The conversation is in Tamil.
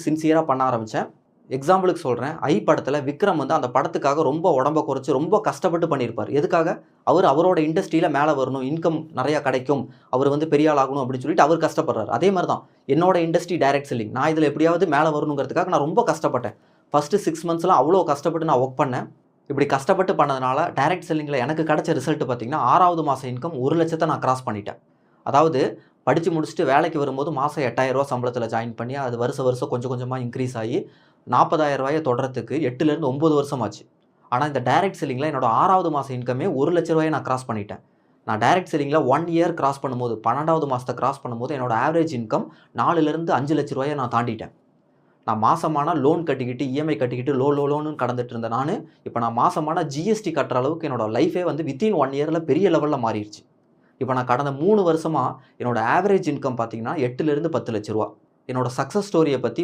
சின்சியராக பண்ண ஆரம்பித்தேன். எக்ஸாம்பிளுக்கு சொல்கிறேன். ஐ படத்தில் விக்ரம் வந்து அந்த படத்துக்காக ரொம்ப உடம்ப குறைச்சி ரொம்ப கஷ்டப்பட்டு பண்ணியிருப்பார். எதுக்காக? அவரோட இண்டஸ்ட்ரியில் மேலே வரணும், இன்கம் நிறையா கிடைக்கும், அவர் வந்து பெரிய ஆள் ஆகணும் அப்படின்னு சொல்லிட்டு அவர் கஷ்டப்படுறாரு. அதே மாதிரி தான் என்னோட இண்டஸ்ட்ரி டைரக்ட் செல்லிங். நான் இதில் எப்படியாவது மேலே வரணுங்கிறதுக்காக நான் ரொம்ப கஷ்டப்பட்டேன். ஃபஸ்ட்டு 6 மந்த்ஸ்லாம் அவ்வளோ கஷ்டப்பட்டு நான் ஒர்க் பண்ணேன். இப்படி கஷ்டப்பட்டு பண்ணதுனால டைரக்ட் செல்லிங்கில் எனக்கு கிடைச்ச ரிசல்ட் பார்த்தீங்கன்னா 6வது மாதம் இன்கம் 1,00,000 நான் கிராஸ் பண்ணிட்டேன். அதாவது படித்து முடிச்சுட்டு வேலைக்கு வரும்போது மாதம் 8,000 சம்பளத்தில் ஜாயின் பண்ணி அது வருஷம் கொஞ்சம் கொஞ்சமாக இன்க்ரீஸ் ஆகி 40,000 தொடுறதுக்கு 8லேருந்து 9 வருஷம் ஆச்சு. ஆனால் இந்த டைரக்ட் செல்லிங்கில் என்னோட 6வது மாதம் இன்கமே 1,00,000 நான் கிராஸ் பண்ணிட்டேன். நான் டைரக்ட் செல்லிங்கில் 1 இயர் கிராஸ் பண்ணும்போது 12வது மாதத்தை கிராஸ் பண்ணும்போது என்னோட ஆவரேஜ் இன்கம் 4லேருந்து 5 லட்ச ரூபாயை நான் தாண்டிட்டேன். நான் மாசமான லோன் கட்டிக்கிட்டு இஎம்ஐ கட்டிக்கிட்டு லோன்னு கடந்துட்டு இருந்த நான் இப்போ நான் மாசமான ஜிஎஸ்டி கட்டுற அளவுக்கு என்னோட லைஃபே வந்து வித்தின் 1 இயரில் பெரிய லெவலில் மாறிடுச்சு. இப்போ நான் கடந்த 3 வருஷமாக என்னோட ஆவரேஜ் இன்கம் பார்த்தீங்கன்னா 8லேருந்து 10 லட்ச ரூபா. என்னோட சக்ஸஸ் ஸ்டோரியை பற்றி